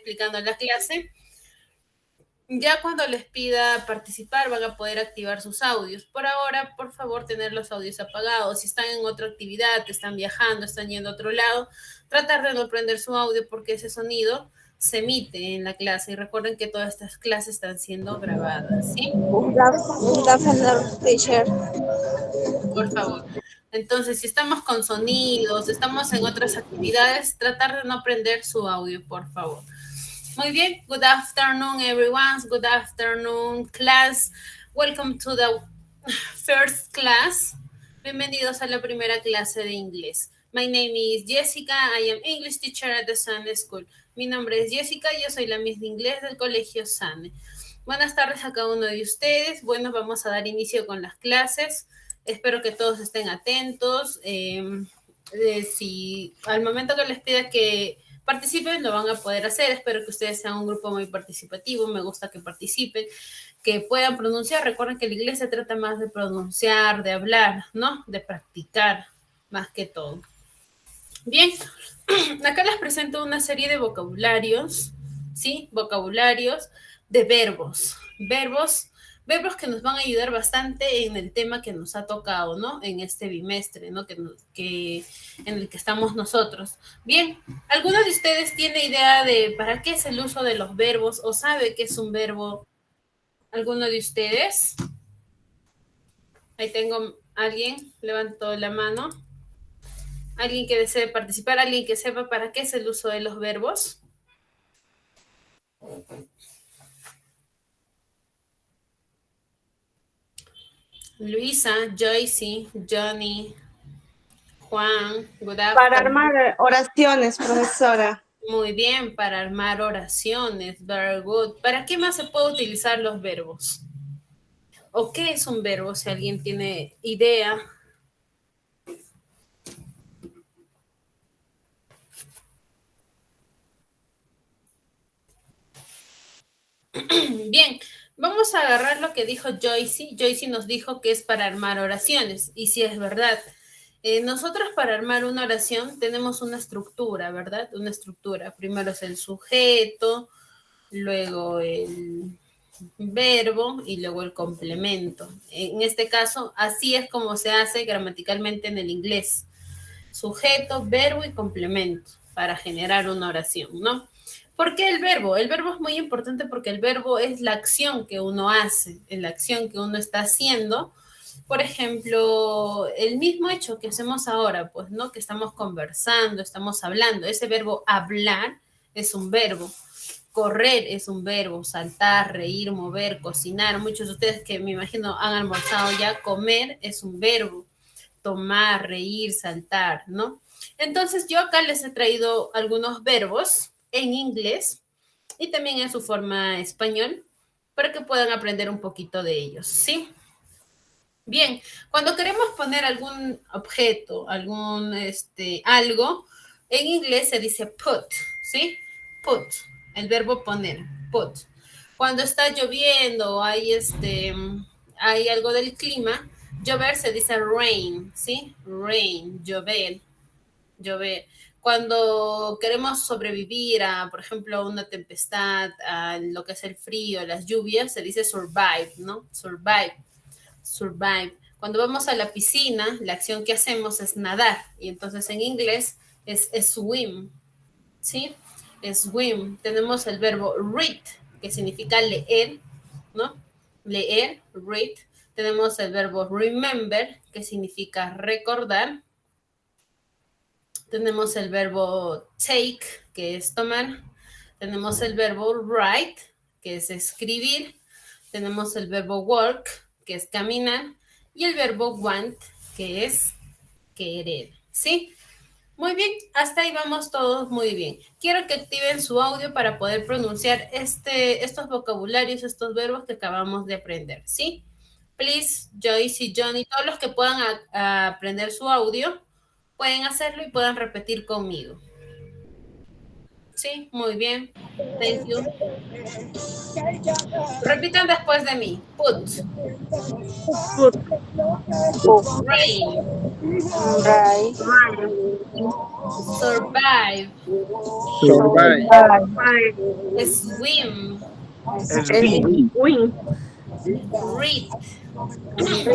explicando la clase. Ya cuando les pida participar van a poder activar sus audios. Por ahora, por favor, tener los audios apagados. Si están en otra actividad, están viajando, están yendo a otro lado, tratar de no prender su audio porque ese sonido se emite en la clase. Y recuerden que todas estas clases están siendo grabadas, ¿sí? Good afternoon, teacher. Por favor. Entonces, si estamos con sonidos, estamos en otras actividades, tratar de no prender su audio, por favor. Muy bien. Good afternoon, everyone. Good afternoon, class. Welcome to the first class. Bienvenidos a la primera clase de inglés. My name is Jessica. I am English teacher at the Sun School. Mi nombre es Jessica. Yo soy la Miss de Inglés del Colegio Sun. Buenas tardes a cada uno de ustedes. Bueno, vamos a dar inicio con las clases. Espero que todos estén atentos. Si al momento que les pida que participen, lo van a poder hacer. Espero que ustedes sean un grupo muy participativo. Me gusta que participen, que puedan pronunciar. Recuerden que el inglés se trata más de pronunciar, de hablar, ¿no? De practicar, más que todo. Bien, acá les presento una serie de vocabularios, ¿sí? Vocabularios de verbos. Verbos que nos van a ayudar bastante en el tema que nos ha tocado, ¿no? En este bimestre, ¿no? En el que estamos nosotros. Bien, ¿alguno de ustedes tiene idea de para qué es el uso de los verbos o sabe qué es un verbo? ¿Alguno de ustedes? Ahí tengo a alguien, levantó la mano. ¿Alguien que desee participar? ¿Alguien que sepa para qué es el uso de los verbos? Luisa, Joycey, Johnny, Juan, good afternoon. Para armar oraciones, profesora. Muy bien, para armar oraciones, very good. ¿Para qué más se puede utilizar los verbos? ¿O qué es un verbo? Si alguien tiene idea. Bien, vamos a agarrar lo que dijo Joycey. Joycey nos dijo que es para armar oraciones, y sí es verdad. Nosotros para armar una oración tenemos una estructura, ¿verdad? Una estructura. Primero es el sujeto, luego el verbo y luego el complemento. En este caso, así es como se hace gramaticalmente en el inglés. Sujeto, verbo y complemento para generar una oración, ¿no? ¿Por qué el verbo? El verbo es muy importante porque el verbo es la acción que uno hace, la acción que uno está haciendo. Por ejemplo, el mismo hecho que hacemos ahora, pues, ¿no? Que estamos conversando, estamos hablando. Ese verbo hablar es un verbo. Correr es un verbo, saltar, reír, mover, cocinar. Muchos de ustedes que me imagino han almorzado ya, comer es un verbo. Tomar, reír, saltar, ¿no? Entonces yo acá les he traído algunos verbos en inglés y también en su forma español para que puedan aprender un poquito de ellos, ¿sí? Bien, cuando queremos poner algún objeto, algo, en inglés se dice put, ¿sí? Put, el verbo poner, put. Cuando está lloviendo, hay algo del clima, llover se dice rain, ¿sí? Rain, llover, llover. Cuando queremos sobrevivir a, por ejemplo, una tempestad, a lo que es el frío, las lluvias, se dice survive, ¿no? Survive, survive. Cuando vamos a la piscina, la acción que hacemos es nadar, y entonces en inglés es swim, ¿sí? Swim. Tenemos el verbo read, que significa leer, ¿no? Leer, read. Tenemos el verbo remember, que significa recordar. Tenemos el verbo take, que es tomar. Tenemos el verbo write, que es escribir. Tenemos el verbo work, que es caminar. Y el verbo want, que es querer, ¿sí? Muy bien, hasta ahí vamos todos muy bien. Quiero que activen su audio para poder pronunciar estos vocabularios, estos verbos que acabamos de aprender, ¿sí? Please, Joyce y Johnny, todos los que puedan aprender su audio, pueden hacerlo y puedan repetir conmigo. Sí, muy bien. Thank you. Repitan después de mí. Put. Put. Rain. Right. Survive. Survive. Swim. Swim. Read.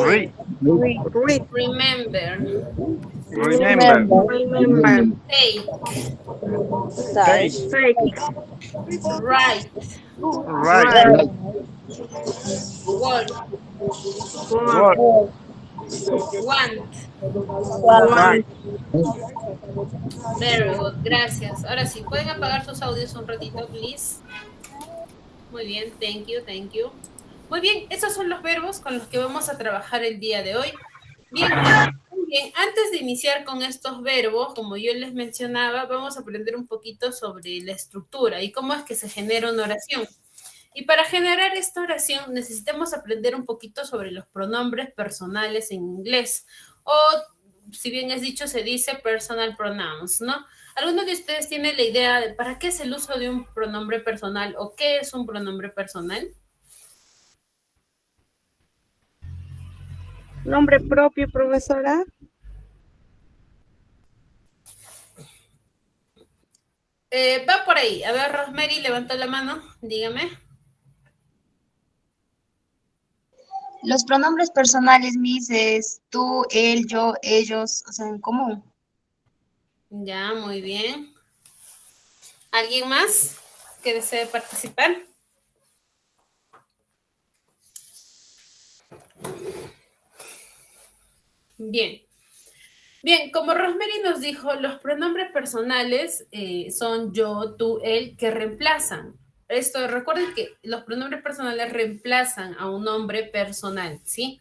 Read. Read. Remember. Remember. Take. Take. Write. Right. Walk. Work. Want. Want. Very good. Gracias. Ahora sí, ¿pueden apagar sus audios un ratito, please? Muy bien. Thank you, thank you. Muy bien, esos son los verbos con los que vamos a trabajar el día de hoy. Bien, muy bien. Antes de iniciar con estos verbos, como yo les mencionaba, vamos a aprender un poquito sobre la estructura y cómo es que se genera una oración. Y para generar esta oración necesitamos aprender un poquito sobre los pronombres personales en inglés. O, si bien es dicho, se dice personal pronouns, ¿no? ¿Alguno de ustedes tiene la idea de para qué es el uso de un pronombre personal o qué es un pronombre personal? Nombre propio, profesora. Va por ahí. A ver, Rosemary, levanta la mano. Dígame. Los pronombres personales, Miss, es tú, él, yo, ellos, o sea, en común. Ya, muy bien. ¿Alguien más que desee participar? Bien. Bien, como Rosemary nos dijo, los pronombres personales son yo, tú, él, que reemplazan. Esto, recuerden que los pronombres personales reemplazan a un nombre personal, ¿sí?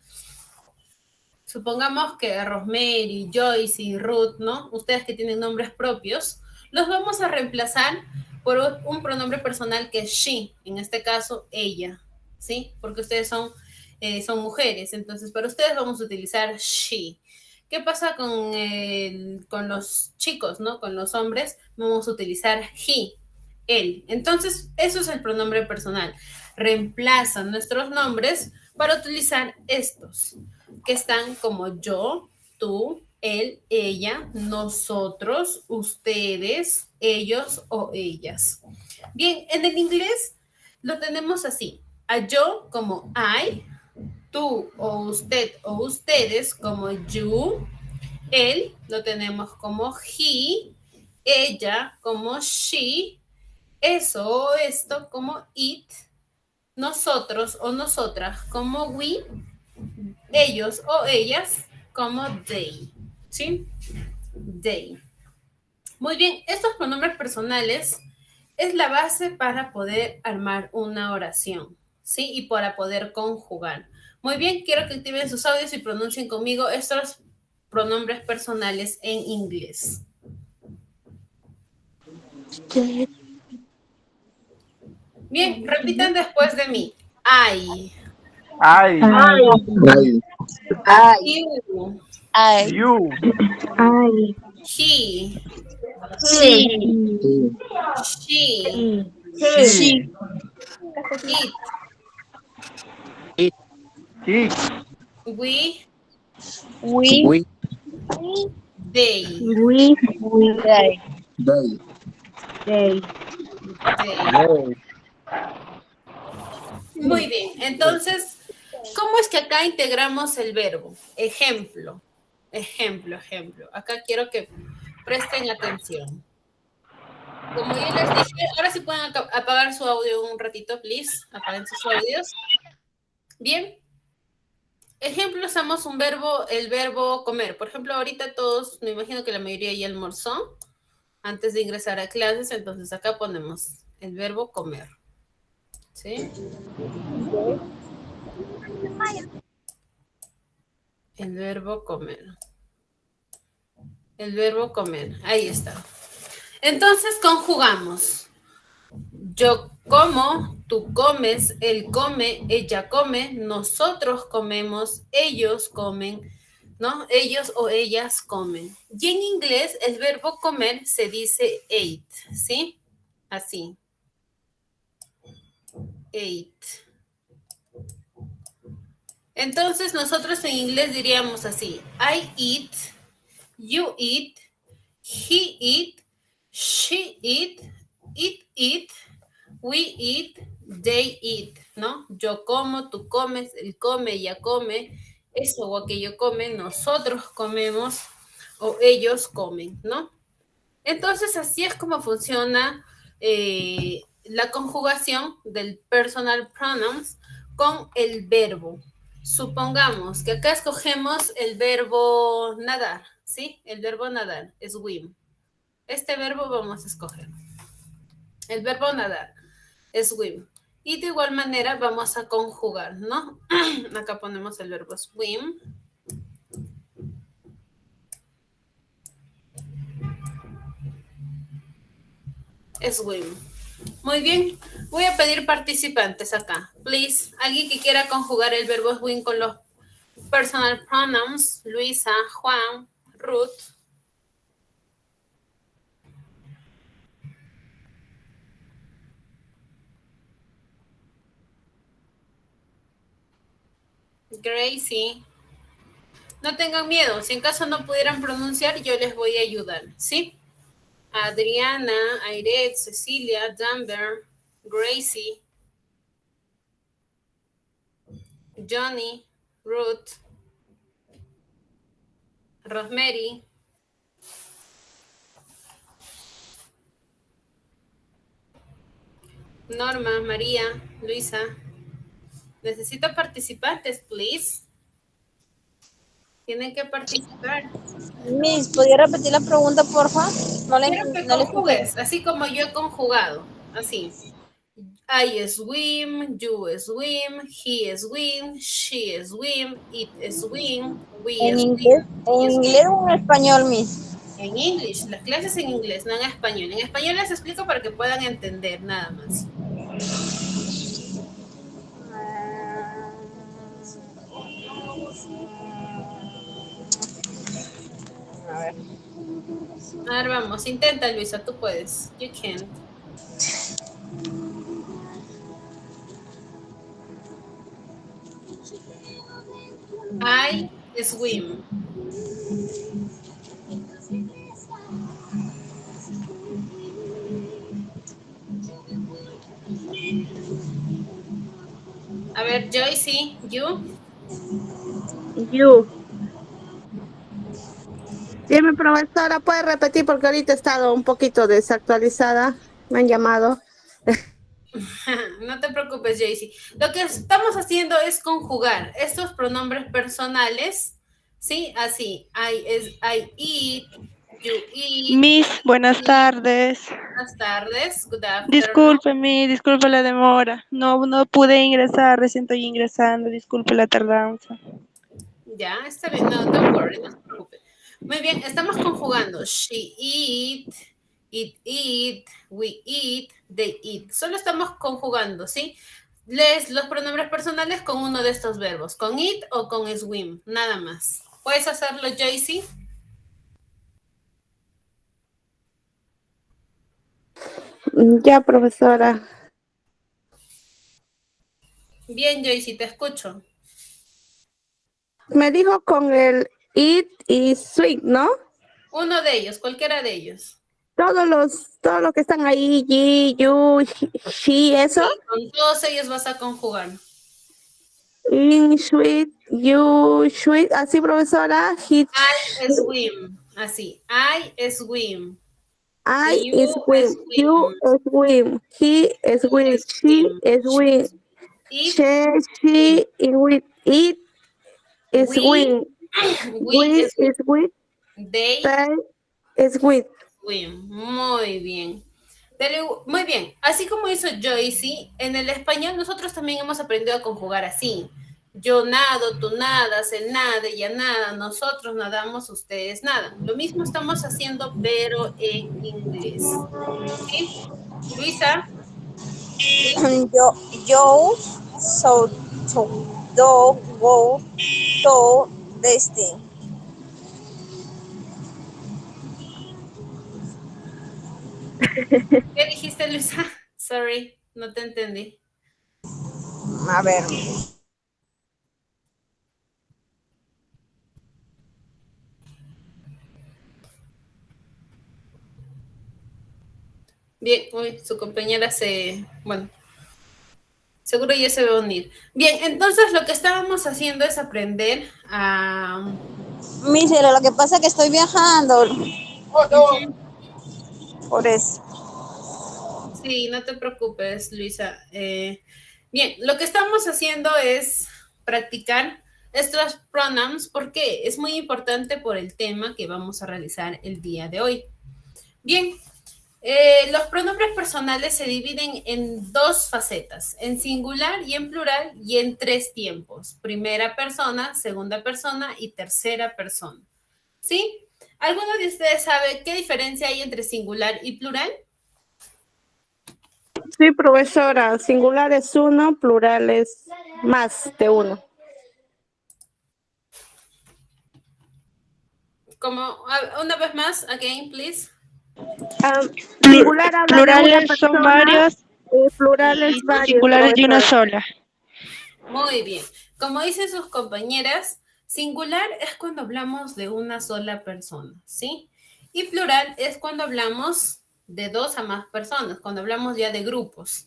Supongamos que Rosemary, Joyce y Ruth, ¿no? Ustedes que tienen nombres propios, los vamos a reemplazar por un pronombre personal que es she, en este caso ella, ¿sí? Porque ustedes son mujeres, entonces para ustedes vamos a utilizar she. ¿Qué pasa con los chicos, ¿no? Con los hombres vamos a utilizar he, él. Entonces, eso es el pronombre personal. Reemplazan nuestros nombres para utilizar estos, que están como yo, tú, él, ella, nosotros, ustedes, ellos o ellas. Bien, en el inglés lo tenemos así. A yo como I, tú o usted o ustedes como you, él lo tenemos como he, ella como she, eso o esto como it, nosotros o nosotras como we, ellos o ellas como they, ¿sí? They. Muy bien, estos pronombres personales es la base para poder armar una oración, ¿sí? Y para poder conjugar. Muy bien, quiero que activen sus audios y pronuncien conmigo estos pronombres personales en inglés. Bien, repitan después de mí. I. I. You. You. He. Sí. She. She. It. He. We. They. They. Muy bien, entonces, ¿cómo es que acá integramos el verbo? Ejemplo, ejemplo, ejemplo. Acá quiero que presten atención. Como yo les dije, ahora sí pueden apagar su audio un ratito, please. Apaguen sus audios. Bien. Ejemplo, usamos un verbo, el verbo comer. Por ejemplo, ahorita todos, me imagino que la mayoría ya almorzó antes de ingresar a clases, entonces acá ponemos el verbo comer. ¿Sí? El verbo comer. El verbo comer. Ahí está. Entonces conjugamos. Yo como, tú comes, él come, ella come, nosotros comemos, ellos comen, ¿no? Ellos o ellas comen. Y en inglés el verbo comer se dice ate, ¿sí? Así. Ate. Entonces nosotros en inglés diríamos así. I eat, you eat, he eat, she eat, it eat, we eat, they eat, ¿no? Yo como, tú comes, él come, ella come, eso o aquello come, nosotros comemos o ellos comen, ¿no? Entonces así es como funciona la conjugación del personal pronouns con el verbo. Supongamos que acá escogemos el verbo nadar, ¿sí? El verbo nadar es swim. Este verbo vamos a escoger. El verbo nadar es swim. Y de igual manera vamos a conjugar, ¿no? Acá ponemos el verbo swim. Swim. Muy bien. Voy a pedir participantes acá. Please. Alguien que quiera conjugar el verbo swim con los personal pronouns. Luisa, Juan, Ruth. Gracie. No tengan miedo. Si en caso no pudieran pronunciar, yo les voy a ayudar. ¿Sí? Adriana, Airet, Cecilia, Danver, Gracie, Johnny, Ruth, Rosemary, Norma, María, Luisa. Necesito participantes, please. Tienen que participar. Miss, ¿podría repetir la pregunta, porfa? Quiero que No le escuché. conjugues, así como yo he conjugado. Así. I swim, you swim, he swim, she swim, it swim, we ¿En swim. inglés o en español, Miss? En English, las clases en inglés, no en español. En español les explico para que puedan entender nada más. A ver, vamos, intenta, Luisa, tú puedes. You can. I swim. A ver, Joycey, you. You. Dime, profesora, ¿puede repetir? Porque ahorita he estado un poquito desactualizada. Me han llamado. No te preocupes, Joycey. Lo que estamos haciendo es conjugar estos pronombres personales, ¿sí? Así, I eat, you eat. Miss, buenas tardes. Buenas tardes, good afternoon. Disculpe la demora. No pude ingresar, recién estoy ingresando. Disculpe la tardanza. Ya, está bien, no, don't worry, no se preocupe. Muy bien, estamos conjugando. She eat, it eat, we eat, they eat. Solo estamos conjugando, ¿sí? Lees los pronombres personales con uno de estos verbos, con it o con swim, nada más. ¿Puedes hacerlo, Joycey? Ya, profesora. Bien, Joycey, te escucho. Me dijo con el it y sweet, ¿no? Uno de ellos, cualquiera de ellos. Todos los que están ahí, ye, you, she, eso. Sí, con todos ellos vas a conjugar. In, sweet, you, sweet, así, profesora. I swim, así. I swim. I You swim, you swim, he swim, she swim, she swim, it swim, we swim, they swim. Muy bien. Muy bien. Así como hizo Joycey, en el español nosotros también hemos aprendido a conjugar así. Yo nado, tú nadas, él nada, ella nada, nosotros nadamos, ustedes nadan. Lo mismo estamos haciendo, pero en inglés. ¿Sí? Luisa. Yo, so, do, go, to, destin. ¿Qué dijiste, Luisa? Sorry, no te entendí. A ver. Bien, uy, su compañera bueno, seguro ya se va a unir. Bien, entonces lo que estábamos haciendo es aprender a... Miss, lo que pasa es que estoy viajando. Por eso. Sí, no te preocupes, Luisa. Bien, lo que estamos haciendo es practicar estos pronouns porque es muy importante por el tema que vamos a realizar el día de hoy. Bien, los pronombres personales se dividen en dos facetas, en singular y en plural y en tres tiempos, primera persona, segunda persona y tercera persona. ¿Sí? ¿Alguno de ustedes sabe qué diferencia hay entre singular y plural? Sí, profesora, singular es uno, plural es más de uno. Una vez más, again, please. Singular habla de una Plurales persona, son varios plurales y varios. singulares de una profesora. sola. Muy bien. Como dicen sus compañeras, singular es cuando hablamos de una sola persona, ¿sí? Y plural es cuando hablamos de dos a más personas, cuando hablamos ya de grupos.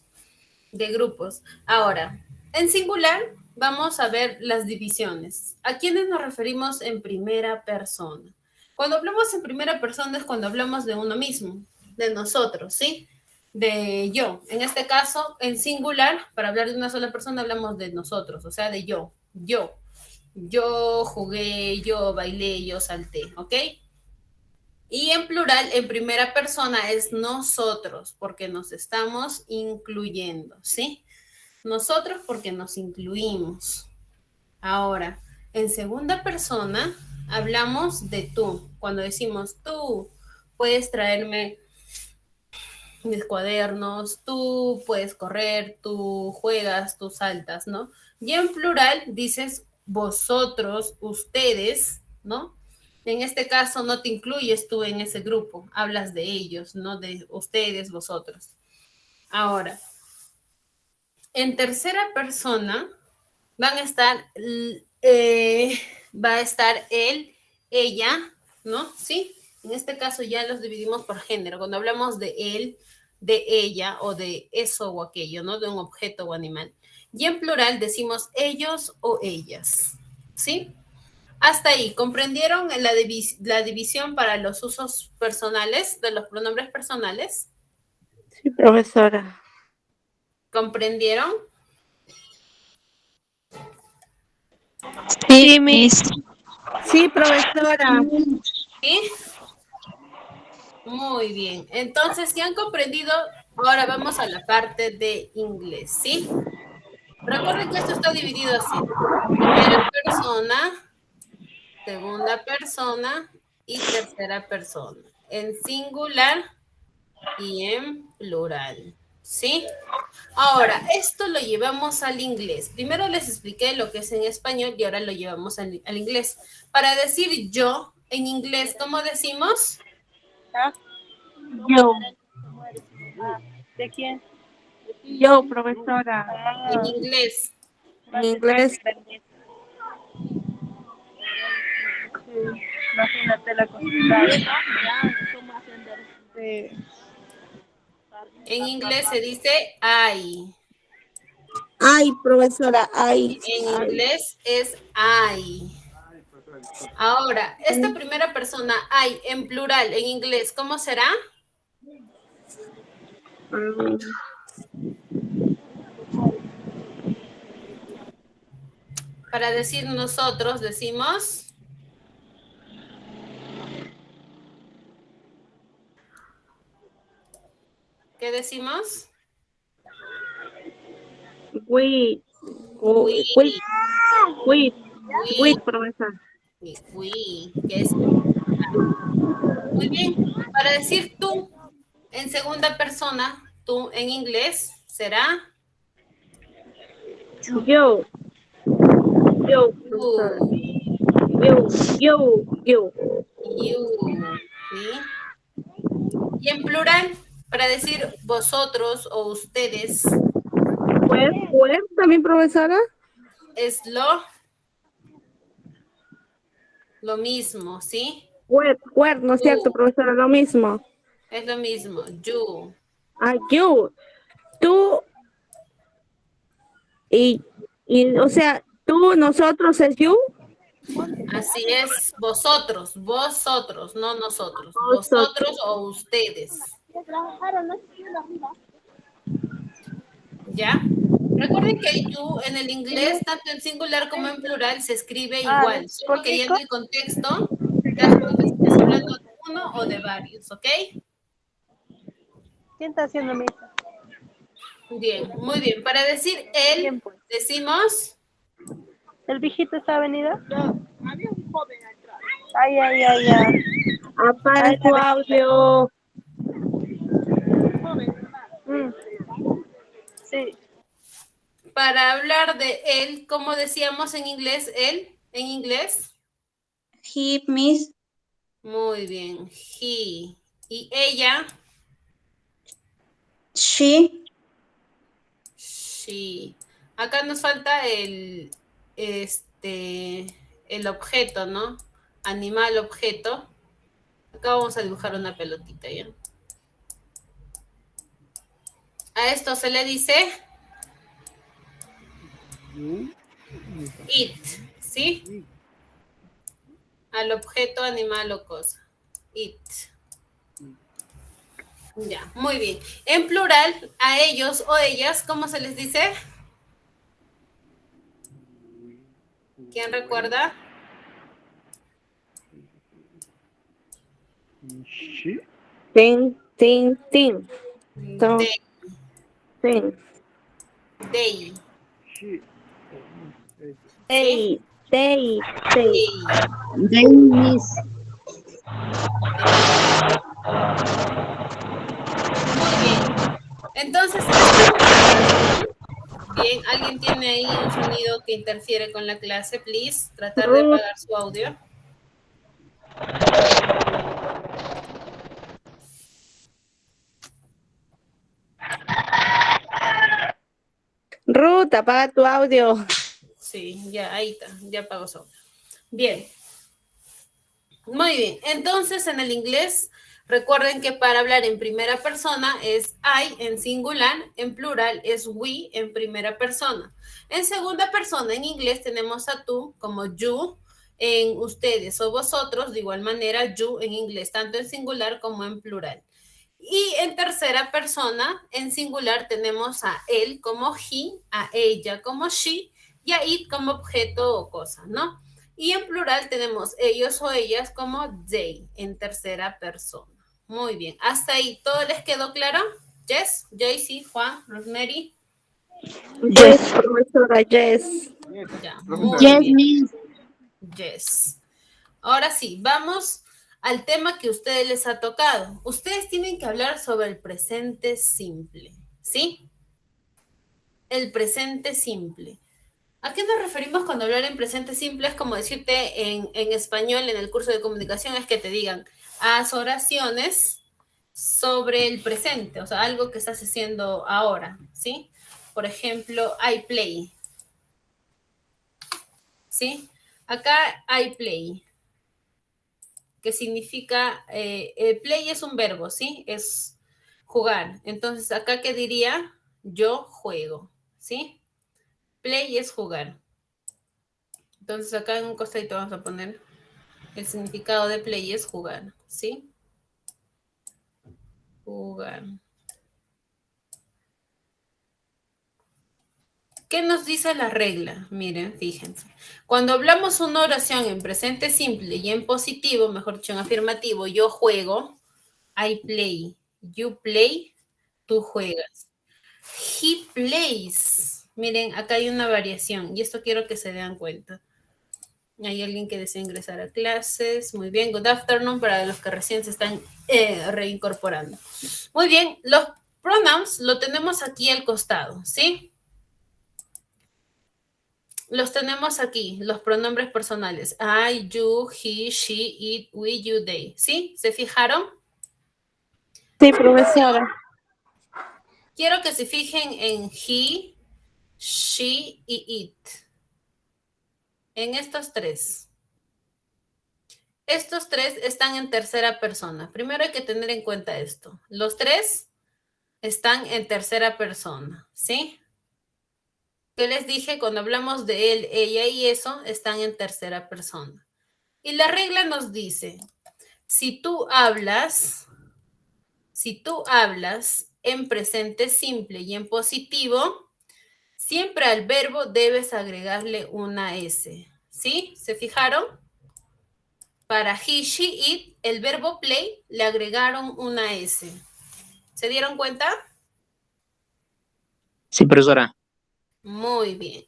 Ahora, en singular vamos a ver las divisiones. ¿A quiénes nos referimos en primera persona? Cuando hablamos en primera persona es cuando hablamos de uno mismo, de nosotros, ¿sí? De yo. En este caso, en singular, para hablar de una sola persona hablamos de nosotros, o sea, de yo. Yo jugué, yo bailé, yo salté, ¿ok? Y en plural, en primera persona, es nosotros, porque nos estamos incluyendo, ¿sí? Nosotros porque nos incluimos. Ahora, en segunda persona, hablamos de tú. Cuando decimos tú, puedes traerme mis cuadernos, tú puedes correr, tú juegas, tú saltas, ¿no? Y en plural dices vosotros, ustedes, ¿no? En este caso no te incluyes tú en ese grupo, hablas de ellos, no de ustedes, vosotros. Ahora, en tercera persona van a estar, va a estar él, ella, ¿no? Sí, en este caso ya los dividimos por género. Cuando hablamos de él, de ella o de eso o aquello, ¿no? De un objeto o animal. Y en plural decimos ellos o ellas, ¿sí? Hasta ahí, ¿comprendieron la división para los usos personales de los pronombres personales? Sí, profesora. ¿Comprendieron? Sí, Miss. Sí, profesora. ¿Sí? Muy bien. Entonces, si han comprendido, ahora vamos a la parte de inglés, ¿sí? Recuerden que esto está dividido así. Primera persona, segunda persona y tercera persona. En singular y en plural, ¿sí? Ahora, esto lo llevamos al inglés. Primero les expliqué lo que es en español y ahora lo llevamos al inglés. Para decir yo, en inglés, ¿cómo decimos? Yo. ¿De quién? Yo, profesora. En inglés. En inglés. Imagínate la cosita. En inglés se dice I. Ay, profesora, ay. En inglés es I. Ahora, esta primera persona, I, en plural, en inglés, ¿cómo será? Para decir nosotros, decimos... ¿Qué decimos? We, profesor. We, que es... Muy bien. Para decir tú, en segunda persona, tú en inglés, será... Yo, profesor. Yo. You, ¿sí? Y en plural, Para decir vosotros o ustedes ¿Where también, profesora? es lo mismo, ¿sí? Where, ¿no es cierto, You, profesora? Lo mismo. es lo mismo. You. You, tú o sea, tú, nosotros es you. Así es, vosotros, no nosotros, Vosotros. vosotros o ustedes, ¿ya? Recuerden que el you en el inglés, tanto en singular como en plural, se escribe igual, solo que ya en el contexto te das cuenta si estás hablando de uno o de varios, ¿ok? ¿Quién está haciendo misa? Bien, muy bien. Para decir él, ¿Quién, pues? decimos, ¿El viejito está venido? Ay, ay, ay, ay. Apaga Ay, tu audio. Mm, sí. para hablar de él, ¿cómo decíamos en inglés él? En inglés. He, Miss. Muy bien, he. Y ella, She. she. Acá nos falta el objeto, ¿no? Animal, objeto. Acá vamos a dibujar una pelotita, ¿ya? A esto se le dice it, ¿sí? Al objeto, animal o cosa. It. Ya, muy bien. En plural, a ellos o ellas, ¿cómo se les dice? ¿Quién recuerda? She. Tin, tin, tin. So, They. tin. They. She. ¿Sí? They. They. They, Miss. Muy bien. Entonces, bien, ¿alguien tiene ahí un sonido que interfiere con la clase? Please, tratar de Ruth, apagar su audio. Ruth, apaga tu audio. Sí, ya, ahí está, ya apagó su audio. Bien. Muy bien. Entonces, en el inglés, recuerden que para hablar en primera persona es I en singular, en plural es we en primera persona. En segunda persona, en inglés, tenemos a tú como you, en ustedes o vosotros, de igual manera, you en inglés, tanto en singular como en plural. Y en tercera persona, en singular, tenemos a él como he, a ella como she y a it como objeto o cosa, ¿no? Y en plural tenemos ellos o ellas como they, en tercera persona. Muy bien. ¿Hasta ahí todo les quedó claro? Jess, Joycey, Juan, Rosemary. Yes, profesora, yes. Ya, muy Profesor. Yes, bien. Miss. Yes. Ahora sí, vamos al tema que a ustedes les ha tocado. Ustedes tienen que hablar sobre el presente simple, ¿sí? El presente simple. ¿A qué nos referimos cuando hablar en presente simple? Es como decirte en español, en el curso de comunicación, es que te digan, haz oraciones sobre el presente, o sea, algo que estás haciendo ahora, ¿sí? Por ejemplo, I play, ¿sí? Acá I play, que significa, play es un verbo, ¿sí? Es jugar. Entonces, acá, ¿qué diría? Yo juego, ¿sí? Play es jugar. Entonces, acá en un costadito vamos a poner el significado de play es jugar, ¿sí? Jugar. ¿Qué nos dice la regla? Miren, fíjense. Cuando hablamos una oración en presente simple y en positivo, mejor dicho, en afirmativo, yo juego, I play, you play, tú juegas. He plays. Miren, acá hay una variación y esto quiero que se den cuenta. Hay alguien que desea ingresar a clases. Muy bien, good afternoon para los que recién se están reincorporando. Muy bien, los pronouns lo tenemos aquí al costado, ¿sí? Los tenemos aquí, los pronombres personales. I, you, he, she, it, we, you, they. ¿Sí? ¿Se fijaron? Sí, profesora. Quiero que se fijen en he, she y it. En estos tres. Estos tres están en tercera persona. Primero hay que tener en cuenta esto. Los tres están en tercera persona, ¿sí? ¿Qué les dije? Cuando hablamos de él, ella y eso, están en tercera persona. Y la regla nos dice, si tú hablas en presente simple y en positivo, siempre al verbo debes agregarle una S, ¿sí? ¿Se fijaron? Para he, she, it, el verbo play le agregaron una S. ¿Se dieron cuenta? Sí, profesora. Muy bien.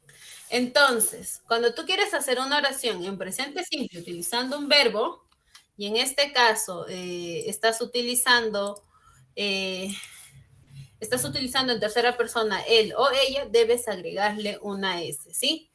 Entonces, cuando tú quieres hacer una oración en presente simple utilizando un verbo, y en este caso estás utilizando en tercera persona él o ella, debes agregarle una S, ¿sí?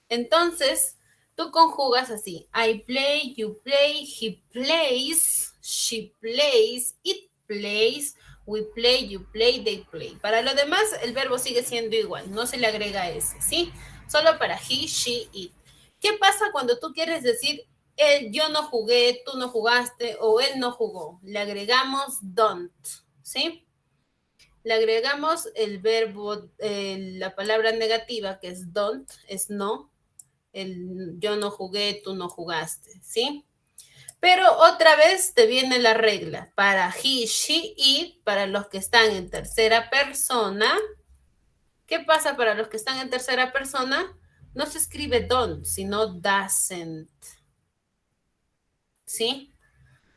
Entonces, tú conjugas así. I play, you play, he plays, she plays, it plays, we play, you play, they play. Para lo demás, el verbo sigue siendo igual, no se le agrega S, ¿sí? Solo para he, she, it. ¿Qué pasa cuando tú quieres decir yo no jugué, tú no jugaste o él no jugó? Le agregamos don't, ¿sí? Le agregamos el verbo, la palabra negativa que es don't, es no. El yo no jugué, tú no jugaste, ¿sí? Pero otra vez te viene la regla. Para he, she, it, para los que están en tercera persona. ¿Qué pasa para los que están en tercera persona? No se escribe don't, sino doesn't. ¿Sí?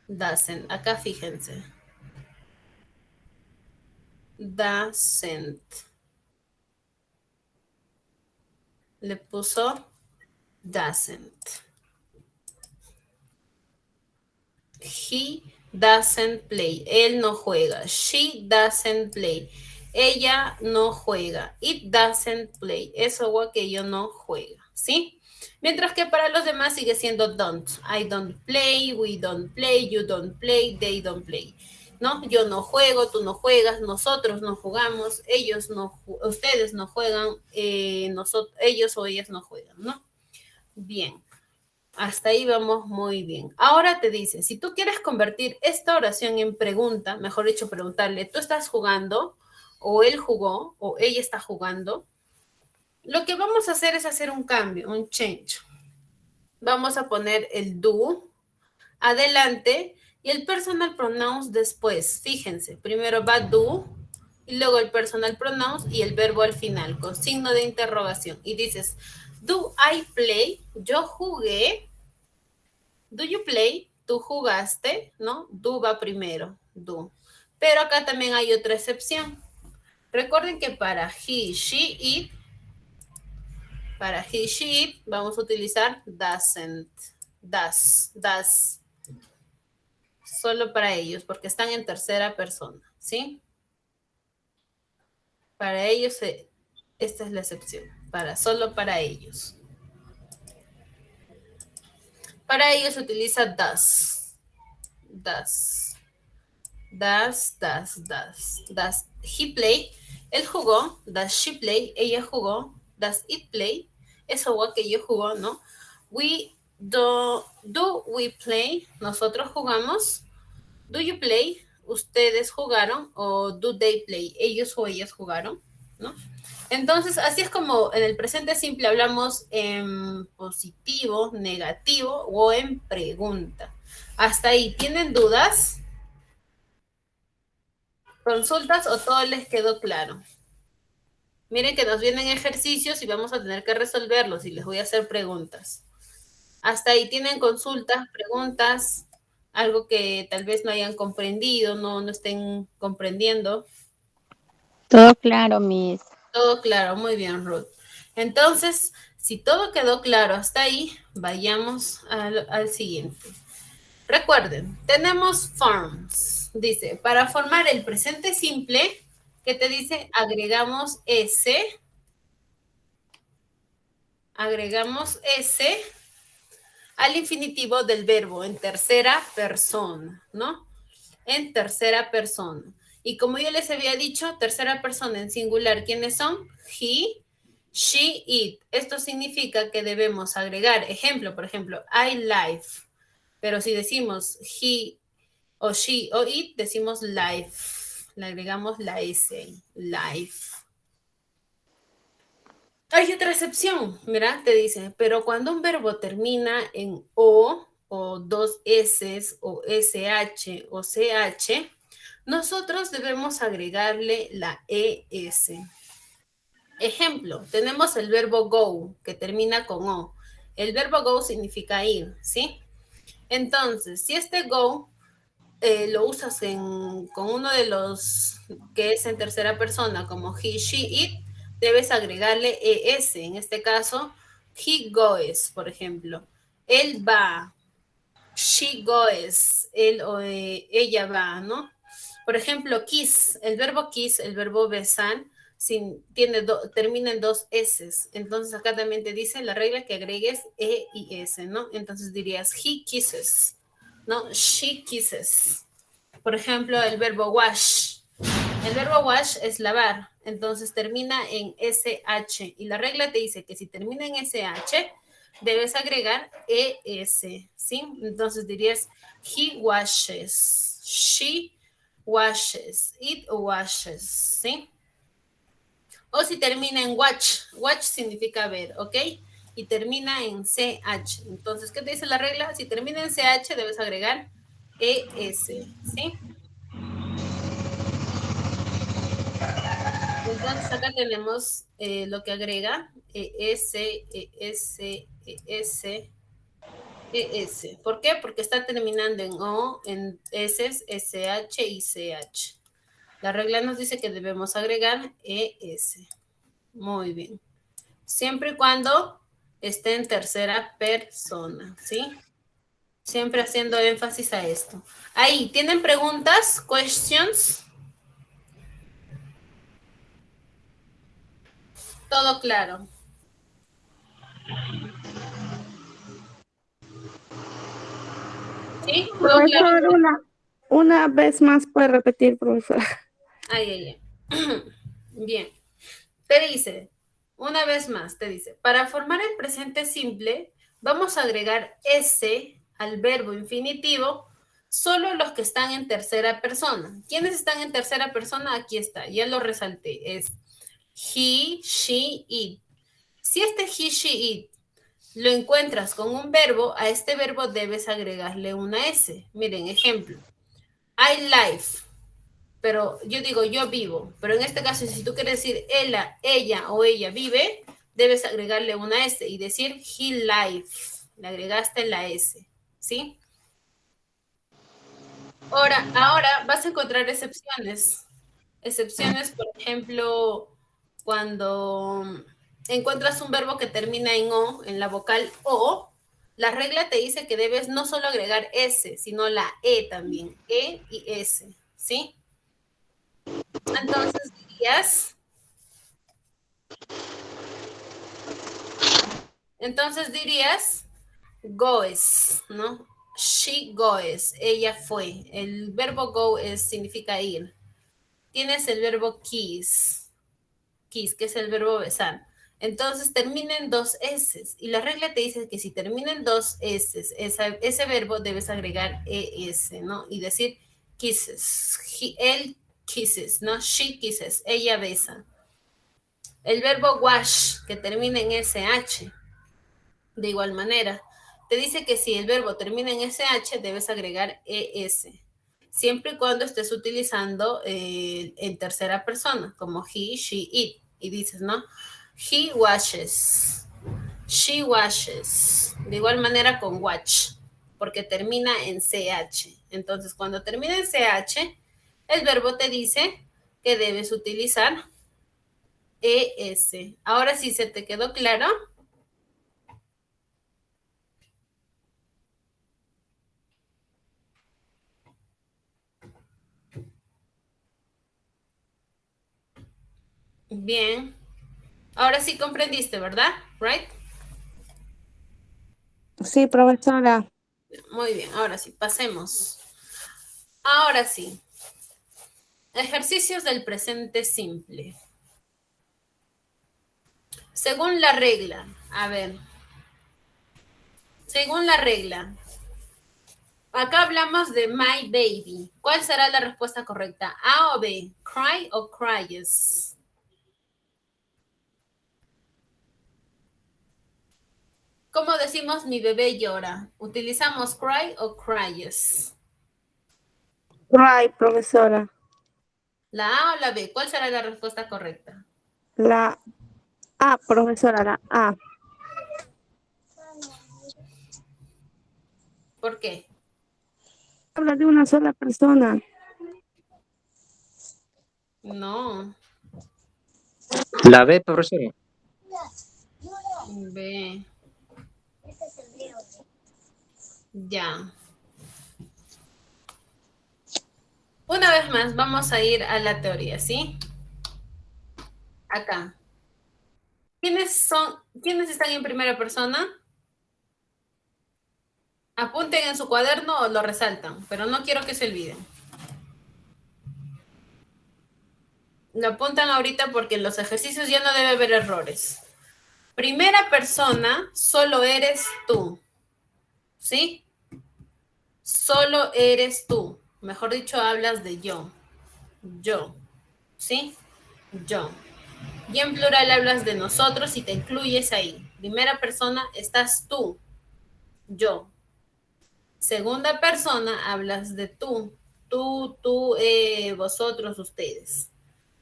Doesn't. Acá fíjense. Doesn't. Le puso doesn't. He doesn't play. Él no juega. She doesn't play. Ella no juega. It doesn't play. Es agua que yo no juega. ¿Sí? Mientras que para los demás sigue siendo don't. I don't play. We don't play. You don't play. They don't play. ¿No? Yo no juego, tú no juegas, nosotros no jugamos, ellos no, ustedes no juegan, ellos o ellas no juegan, ¿no? Bien. Hasta ahí vamos muy bien. Ahora te dice, si tú quieres convertir esta oración en pregunta, mejor dicho, preguntarle, ¿tú estás jugando? ¿O él jugó? ¿O ella está jugando? Lo que vamos a hacer es hacer un cambio, un change. Vamos a poner el do adelante y el personal pronouns después. Fíjense, primero va do y luego el personal pronouns y el verbo al final con signo de interrogación. Y dices, do I play? Yo jugué. Do you play? Tú jugaste, ¿no? Do va primero, do. Pero acá también hay otra excepción. Recuerden que para he, she, it, vamos a utilizar doesn't, does. Solo para ellos, porque están en tercera persona, ¿sí? Para ellos, esta es la excepción, solo para ellos. Para ellos se utiliza does. Does he play? Él jugó. Does she play? Ella jugó. Does it play? Eso o aquello jugó, ¿no? Do we play? Nosotros jugamos. Do you play? Ustedes jugaron. O do they play? Ellos o ellas jugaron, ¿no? Entonces, así es como en el presente simple hablamos en positivo, negativo o en pregunta. Hasta ahí, ¿tienen dudas? ¿Consultas o todo les quedó claro? Miren que nos vienen ejercicios y vamos a tener que resolverlos y les voy a hacer preguntas. Hasta ahí, ¿tienen consultas, preguntas? Algo que tal vez no hayan comprendido, no estén comprendiendo. Todo claro, Miss. Todo claro, muy bien, Ruth. Entonces, si todo quedó claro hasta ahí, vayamos al siguiente. Recuerden, tenemos forms. Dice, para formar el presente simple, ¿qué te dice? Agregamos S al infinitivo del verbo en tercera persona, ¿no? En tercera persona. Y como yo les había dicho, tercera persona en singular, ¿quiénes son? He, she, it. Esto significa que debemos agregar, ejemplo, por ejemplo, I live. Pero si decimos he o she o it, decimos life. Le agregamos la S, life. Hay otra excepción, mira, te dice, pero cuando un verbo termina en o dos S, o SH, o CH, nosotros debemos agregarle la ES. Ejemplo, tenemos el verbo go, que termina con O. El verbo go significa ir, ¿sí? Entonces, si este go lo usas con uno de los que es en tercera persona, como he, she, it, debes agregarle ES. En este caso, he goes, por ejemplo. Él va. She goes. Él o ella va, ¿no? Por ejemplo, kiss. El verbo besar, termina en dos S. Entonces acá también te dice la regla que agregues E y S, ¿no? Entonces dirías, he kisses, ¿no? She kisses. Por ejemplo, el verbo wash. El verbo wash es lavar, entonces termina en SH. Y la regla te dice que si termina en SH, debes agregar ES, ¿sí? Entonces dirías, he washes, she washes, it washes, ¿sí? O si termina en watch, watch significa ver, ¿ok? Y termina en CH. Entonces, ¿qué te dice la regla? Si termina en CH, debes agregar ES, ¿sí? Entonces acá tenemos lo que agrega ES, ES, ES, ES. ¿Por qué? Porque está terminando en O, en S, SH y CH. La regla nos dice que debemos agregar ES. Muy bien. Siempre y cuando esté en tercera persona, ¿sí? Siempre haciendo énfasis a esto. Ahí, ¿tienen preguntas? ¿Questions? Todo claro. ¿Sí? ¿Todo claro? Profesor, una vez más puede repetir, profesor. Ay. Bien. Te dice, una vez más, te dice, para formar el presente simple, vamos a agregar S al verbo infinitivo, solo los que están en tercera persona. ¿Quiénes están en tercera persona? Aquí está, ya lo resalté. Es he, she, it. Si este he, she, it lo encuentras con un verbo, a este verbo debes agregarle una S. Miren, ejemplo. I live, pero yo digo yo vivo, pero en este caso si tú quieres decir ella o ella vive, debes agregarle una S y decir he live, le agregaste la S, ¿sí? Ahora vas a encontrar excepciones, por ejemplo, cuando encuentras un verbo que termina en O, en la vocal O, la regla te dice que debes no solo agregar S, sino la E también, E y S, ¿sí? Entonces dirías, goes, ¿no? She goes, ella fue. El verbo go significa ir. Tienes el verbo kiss, que es el verbo besar. Entonces termina en dos S. Y la regla te dice que si termina en dos S, ese verbo debes agregar ES, ¿no? Y decir kisses. Él kisses, ¿no? She kisses, ella besa. El verbo wash, que termina en SH, de igual manera, te dice que si el verbo termina en SH, debes agregar ES, siempre y cuando estés utilizando en tercera persona, como he, she, it, y dices, ¿no? He washes, she washes, de igual manera con watch, porque termina en CH. Entonces, cuando termina en CH, el verbo te dice que debes utilizar ES. Ahora sí, ¿se te quedó claro? Bien. Ahora sí comprendiste, ¿verdad? Right? Sí, profesora. Muy bien, ahora sí, pasemos. Ahora sí. Ejercicios del presente simple. Según la regla, a ver. Según la regla, acá hablamos de my baby. ¿Cuál será la respuesta correcta? A o B, cry o cries. ¿Cómo decimos mi bebé llora? ¿Utilizamos cry o cries? Cry, profesora. ¿La A o la B? ¿Cuál será la respuesta correcta? La A, profesora, la A. ¿Por qué? Habla de una sola persona. No. La B, profesora. B. Ya. Una vez más, vamos a ir a la teoría, ¿sí? Acá. ¿Quiénes están en primera persona? Apunten en su cuaderno o lo resaltan, pero no quiero que se olviden. Lo apuntan ahorita porque en los ejercicios ya no debe haber errores. Primera persona, solo eres tú. ¿Sí? Solo eres tú. Mejor dicho, hablas de yo. Yo. ¿Sí? Yo. Y en plural hablas de nosotros y te incluyes ahí. Primera persona, estás tú. Yo. Segunda persona, hablas de tú. Tú, vosotros, ustedes.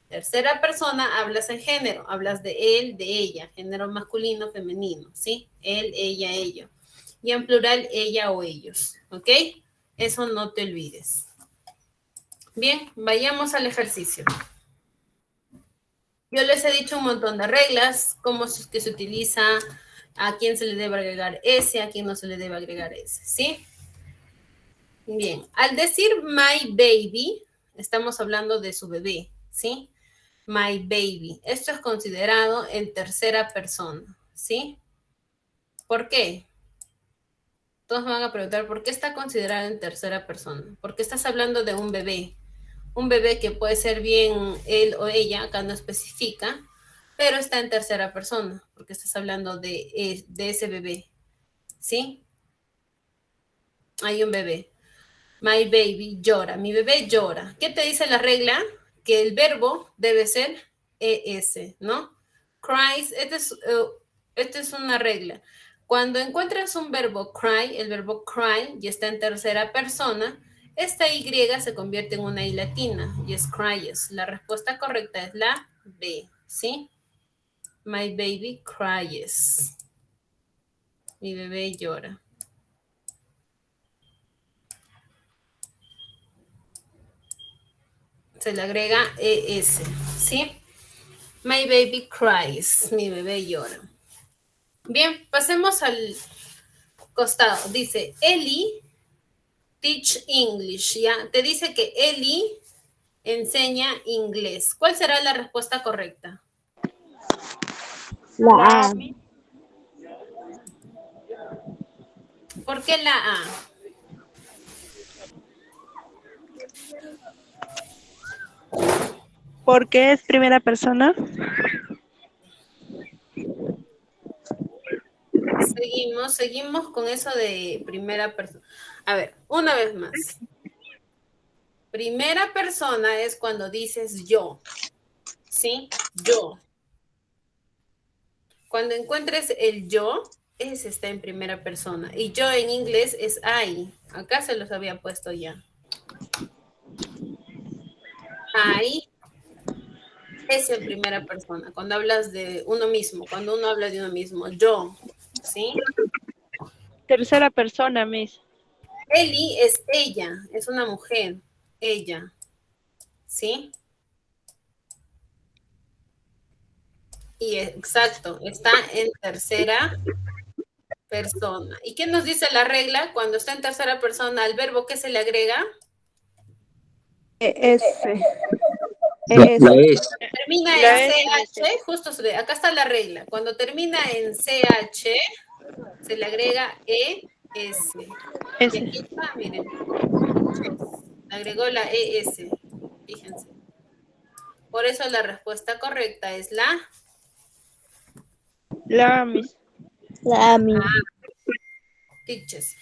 Tercera persona, hablas en género. Hablas de él, de ella. Género masculino, femenino. ¿Sí? Él, ella, ello. Y en plural, ella o ellos. ¿Ok? Eso no te olvides. Bien, vayamos al ejercicio. Yo les he dicho un montón de reglas, cómo es que se utiliza, a quién se le debe agregar ese, a quién no se le debe agregar ese, ¿sí? Bien, al decir my baby, estamos hablando de su bebé, ¿sí? My baby. Esto es considerado en tercera persona, ¿sí? ¿Por qué? Todos me van a preguntar, ¿por qué está considerado en tercera persona? Porque estás hablando de un bebé. Un bebé que puede ser bien él o ella, acá no especifica, pero está en tercera persona, porque estás hablando de ese bebé, ¿sí? Hay un bebé. My baby llora. Mi bebé llora. ¿Qué te dice la regla? Que el verbo debe ser ES, ¿no? Cries, esta es una regla. Cuando encuentras un verbo cry, el verbo cry ya está en tercera persona, esta Y se convierte en una I latina y es cries. La respuesta correcta es la B, ¿sí? My baby cries. Mi bebé llora. Se le agrega ES, ¿sí? My baby cries. Mi bebé llora. Bien, pasemos al costado. Dice, Eli teach English, ¿ya? Te dice que Eli enseña inglés. ¿Cuál será la respuesta correcta? La A. ¿Por qué la A? ¿Por qué es primera persona? Seguimos con eso de primera persona. A ver, una vez más. Primera persona es cuando dices yo, ¿sí? Yo. Cuando encuentres el yo, ese está en primera persona. Y yo en inglés es I. Acá se los había puesto ya. I es en primera persona. Cuando hablas de uno mismo, cuando uno habla de uno mismo, yo, ¿sí? Tercera persona, Miss. Eli es ella, es una mujer, ella, ¿sí? Y exacto, está en tercera persona. ¿Y qué nos dice la regla? Cuando está en tercera persona, al verbo, ¿qué se le agrega? ES. La S. Termina La en S. CH, justo acá está la regla. Cuando termina en CH, se le agrega ES. Y aquí está, miren. Le agregó la ES. Fíjense. Por eso la respuesta correcta es la Miss. La Miss. teaches.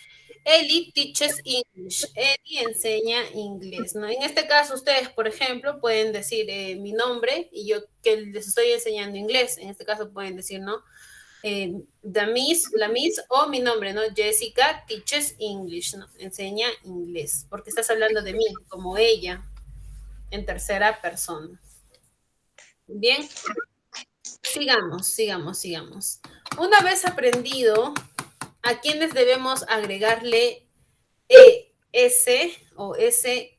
Ellie teaches English. Ellie enseña inglés, ¿no? En este caso, ustedes, por ejemplo, pueden decir mi nombre y yo que les estoy enseñando inglés. En este caso pueden decir, ¿no? La Miss o mi nombre, ¿no? Jessica teaches English, ¿no? Enseña inglés, porque estás hablando de mí, como ella, en tercera persona. Bien, sigamos. Una vez aprendido a quienes debemos agregarle ES o S,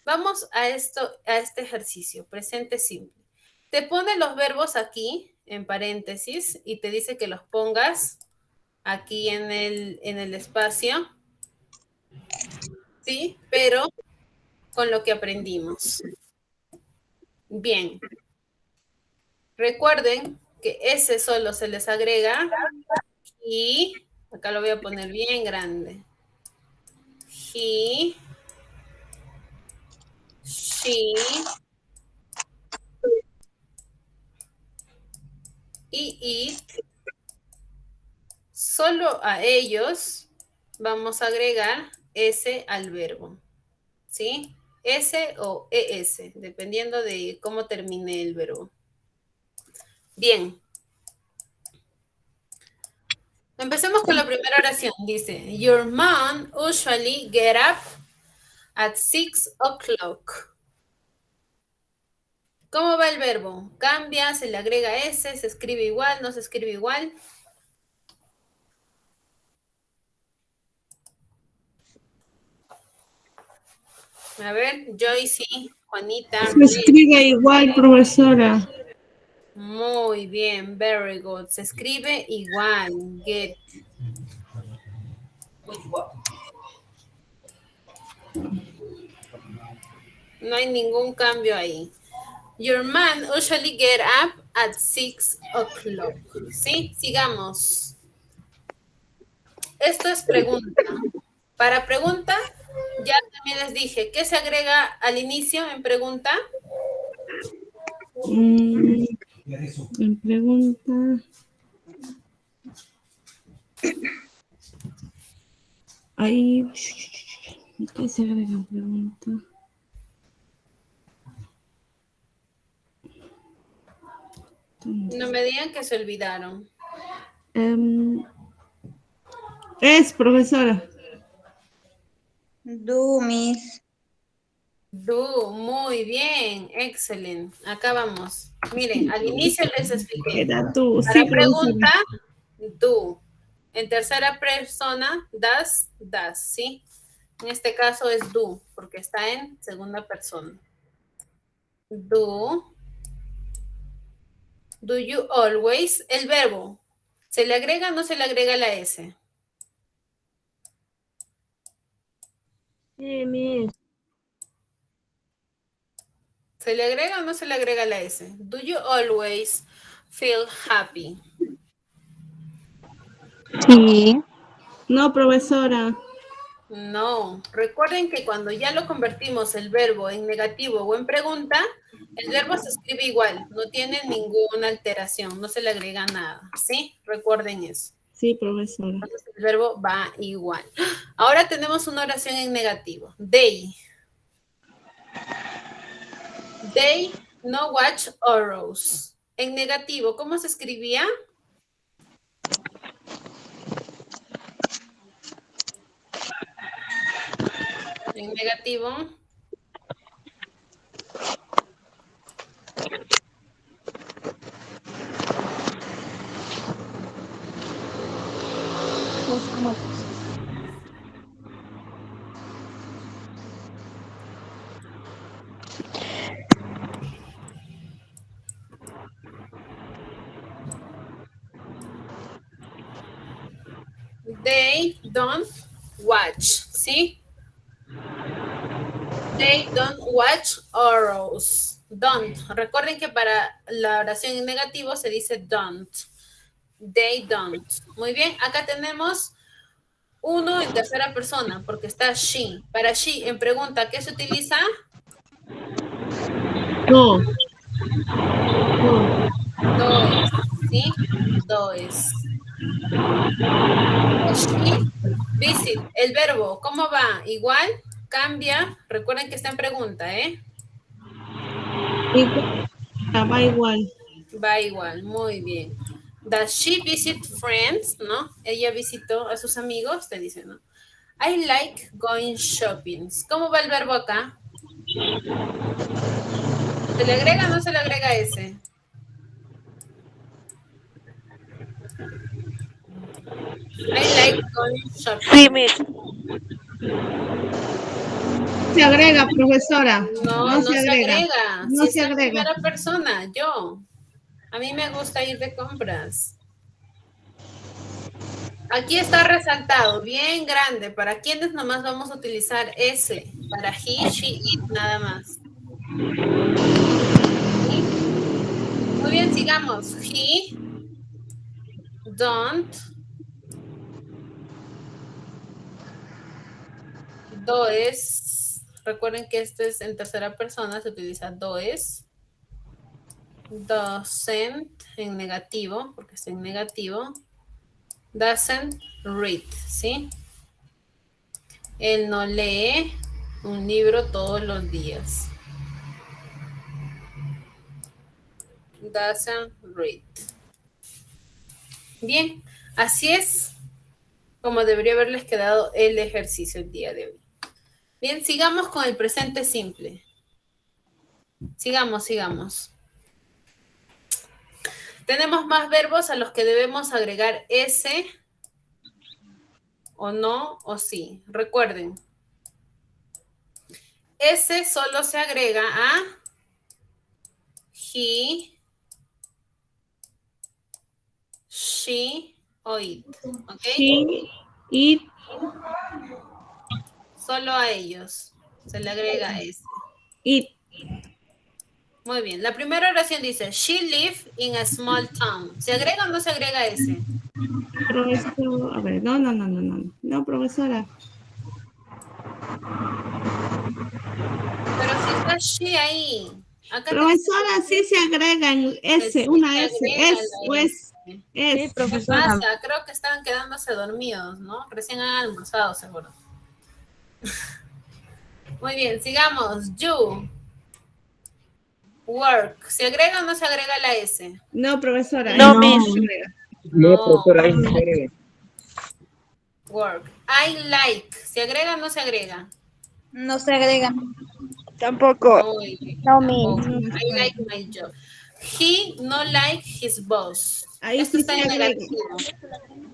vamos a este ejercicio, presente simple. Te pone los verbos aquí, en paréntesis, y te dice que los pongas aquí en el espacio, ¿sí? Pero con lo que aprendimos. Bien. Recuerden que ese solo se les agrega y acá lo voy a poner bien grande. He, she, y it. Solo a ellos vamos a agregar ese al verbo, ¿sí? S o ES, dependiendo de cómo termine el verbo. Bien. Empecemos con la primera oración. Dice, your mom usually get up at 6 o'clock. ¿Cómo va el verbo? ¿Cambia? ¿Se le agrega S? ¿Se escribe igual? ¿No se escribe igual? A ver, Joyce, Juanita. Se escribe igual, profesora. Muy bien, very good. Se escribe igual. Get. No hay ningún cambio ahí. Your man usually get up at 6 o'clock. ¿Sí? Sigamos. Esto es pregunta. Para pregunta, ya también les dije, ¿qué se agrega al inicio en pregunta? En pregunta. Ahí. ¿Qué se agrega en pregunta? No me digan que se olvidaron. Es, profesora. Do, Miss. Do, muy bien, excelente. Acá vamos. Miren, al inicio les expliqué. Era tú. Para Sí, pregunta, profesora. do. En tercera persona, does, ¿sí? En este caso es do, porque está en segunda persona. Do. Do you always? El verbo. ¿Se le agrega o no se le agrega la S? Sí, Miss. ¿Se le agrega o no se le agrega la S? Do you always feel happy? Sí. No, profesora. No. Recuerden que cuando ya lo convertimos el verbo en negativo o en pregunta, el verbo se escribe igual. No tiene ninguna alteración. No se le agrega nada. ¿Sí? Recuerden eso. Sí, profesora. Entonces el verbo va igual. Ahora tenemos una oración en negativo. They. They no watch arrows. En negativo, ¿cómo se escribía? En negativo. They don't watch, ¿sí? They don't watch arrows. Don't. Recuerden que para la oración en negativo se dice don't. They don't. Muy bien, acá tenemos uno en tercera persona porque está she. Para she, en pregunta, ¿qué se utiliza? No. Does, ¿sí? Does. She visit, el verbo, ¿cómo va? Igual, cambia. Recuerden que está en pregunta, ¿eh? Va igual. Va igual, muy bien. Does she visit friends? ¿No? Ella visitó a sus amigos, te dice, ¿no? I like going shopping. ¿Cómo va el verbo acá? ¿Se le agrega o no se le agrega ese? I like going shopping. Sí, Miss. Se agrega, profesora. No se agrega. No Si se está en agrega. primera persona, yo. A mí me gusta ir de compras. Aquí está resaltado, bien grande. ¿Para quiénes nomás vamos a utilizar ese? Para he, she, it, nada más. ¿Sí? Muy bien, sigamos. He, don't, does. Recuerden que este es en tercera persona, se utiliza does. Doesn't en negativo, porque está en negativo. Doesn't read, ¿sí? Él no lee un libro todos los días. Doesn't read. Bien, así es como debería haberles quedado el ejercicio el día de hoy. Bien, sigamos con el presente simple. Sigamos. Tenemos más verbos a los que debemos agregar ese, o no, o sí. Recuerden, ese solo se agrega a he, she o it. ¿Ok? He, it. Solo a ellos se le agrega ese. It. Muy bien. La primera oración dice, she lives in a small town. ¿Se agrega o no se agrega ese? Profesor, a ver, no. No, profesora. Pero si está she ahí. Acá Profesora, sí se agrega en S, sí una se S. agrega Es, la pues. S. Es. ¿Qué pasa? Creo que están quedándose dormidos, ¿no? Recién han almorzado, seguro. Muy bien, sigamos. You. Work. ¿Se agrega o no se agrega la S? No, profesora. No, no miss. se agrega. No, profesora, ahí no se agrega. Work. I like. ¿Se agrega o no se agrega? No se agrega. Tampoco. Muy bien, No, tampoco. miss. I like my job. He no like his boss. Ahí Esto sí está se en agrega. negativo.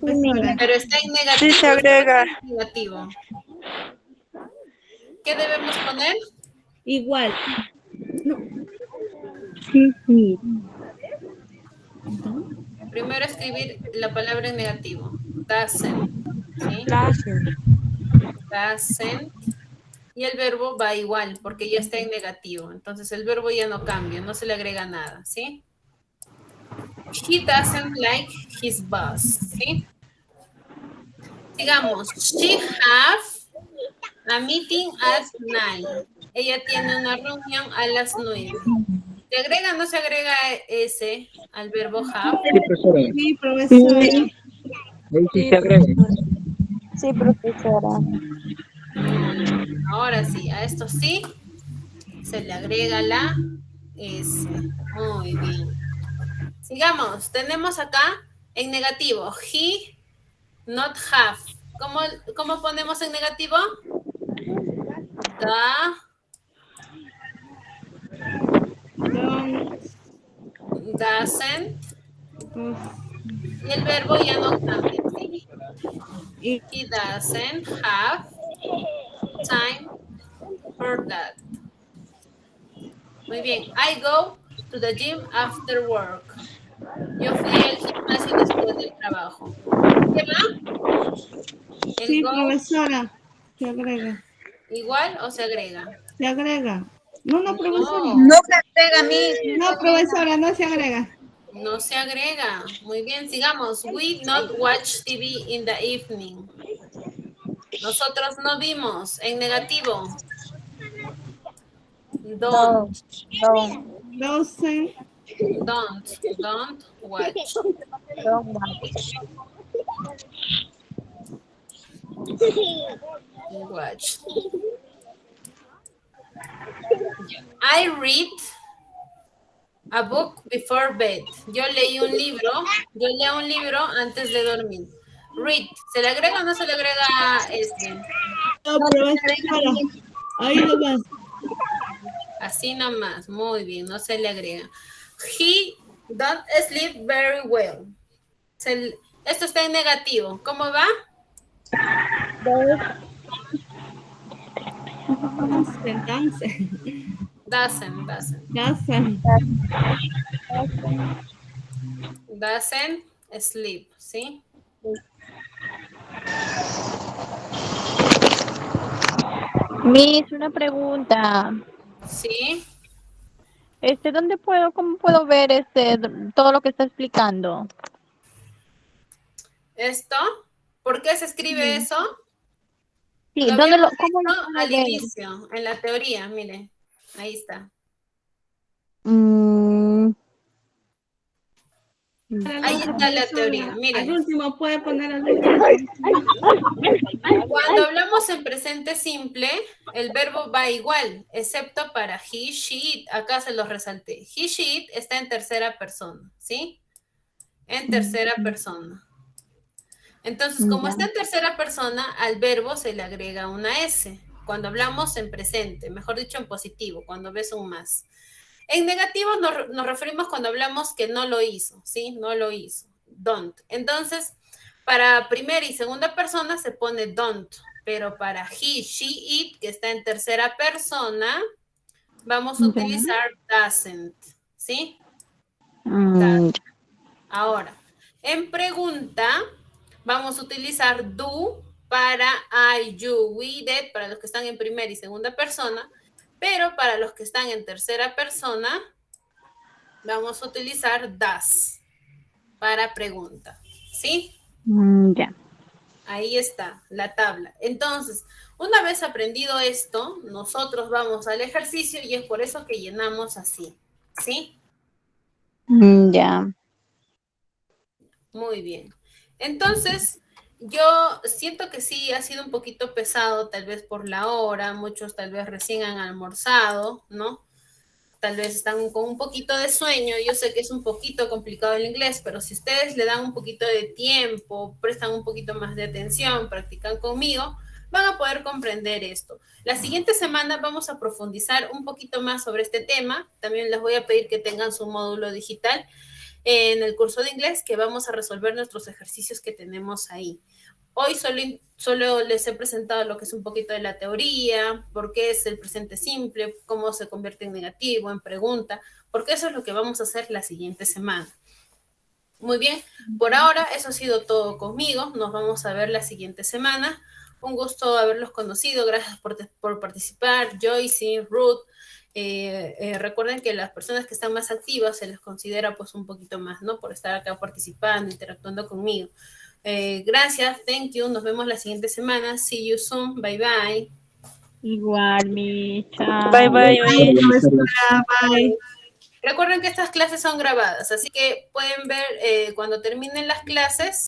Profesora. Pero está en negativo. Sí se agrega. Negativo. ¿Qué debemos poner? Igual. Sí. Primero escribir la palabra en negativo. Doesn't. ¿Sí? Doesn't. Y el verbo va igual, porque ya está en negativo. Entonces el verbo ya no cambia, no se le agrega nada, ¿sí? He doesn't like his boss, ¿sí? Digamos, she have a meeting at 9. Ella tiene una reunión a las 9. ¿Se agrega o no se agrega ese al verbo have? Sí, profesora. Sí, profesora. Ahí sí se agrega. Sí, profesora. Ahora sí, a esto sí se le agrega la S. Muy bien. Sigamos, tenemos acá en negativo, he, not have. ¿Cómo ponemos en negativo? Doesn't. Y el verbo ya no cambia, ¿sí? He doesn't have time for that. Muy bien. I go to the gym after work. Yo fui al gimnasio después del trabajo. ¿Qué va? Sí, go, profesora. Se agrega. ¿igual o se agrega? Se agrega. No, profesora. No se agrega a mí. No, profesora, no se agrega. No se agrega. Muy bien, sigamos. We not watch TV in the evening. Nosotros no vimos. En negativo. Don't. Doesn't. Don't watch. Watch. I read a book before bed. Yo leo un libro antes de dormir. Read. ¿Se le agrega o no se le agrega este? No, pero es para. Ahí nomás. Así nomás. Muy bien, no se le agrega. He don't sleep very well. Esto está en negativo. ¿Cómo va? Doesn't sleep, ¿sí? Miss, una pregunta. Sí. ¿Cómo puedo ver todo lo que está explicando? ¿Esto? ¿Por qué se escribe eso? Sí, Lo ¿dónde habíamos cómo visto lo al puedo ver? inicio, en la teoría, mire, ahí está. Ahí está la teoría, mire. Al último, puede poner al último. Cuando hablamos en presente simple, el verbo va igual, excepto para he, she, it. Acá se los resalté. He, she, it está en tercera persona, ¿sí? En tercera persona. Entonces, como está en tercera persona, al verbo se le agrega una S. Cuando hablamos en presente, mejor dicho en positivo, cuando ves un más. En negativo nos referimos cuando hablamos que no lo hizo, ¿sí? No lo hizo. Don't. Entonces, para primera y segunda persona se pone don't, pero para he, she, it, que está en tercera persona, vamos a utilizar doesn't, ¿sí? Doesn't. Ahora, en pregunta, vamos a utilizar do para I, you, we, that, para los que están en primera y segunda persona, pero para los que están en tercera persona, vamos a utilizar does para pregunta, ¿sí? Ya. Ahí está la tabla. Entonces, una vez aprendido esto, nosotros vamos al ejercicio y es por eso que llenamos así, ¿sí? Ya. Muy bien. Entonces, yo siento que sí ha sido un poquito pesado, tal vez por la hora, muchos tal vez recién han almorzado, ¿no? Tal vez están con un poquito de sueño, yo sé que es un poquito complicado el inglés, pero si ustedes le dan un poquito de tiempo, prestan un poquito más de atención, practican conmigo, van a poder comprender esto. La siguiente semana vamos a profundizar un poquito más sobre este tema, también les voy a pedir que tengan su módulo digital en el curso de inglés, que vamos a resolver nuestros ejercicios que tenemos ahí. Hoy solo les he presentado lo que es un poquito de la teoría, por qué es el presente simple, cómo se convierte en negativo, en pregunta, porque eso es lo que vamos a hacer la siguiente semana. Muy bien, por ahora eso ha sido todo conmigo, nos vamos a ver la siguiente semana. Un gusto haberlos conocido, gracias por participar, Joyce, Ruth. Recuerden que las personas que están más activas se les considera pues un poquito más, ¿no? Por estar acá participando, interactuando conmigo. Gracias, thank you, nos vemos la siguiente semana. See you soon, bye bye. Igual, mi chao. Bye, bye. Oye. Bye. Recuerden que estas clases son grabadas, así que pueden ver cuando terminen las clases.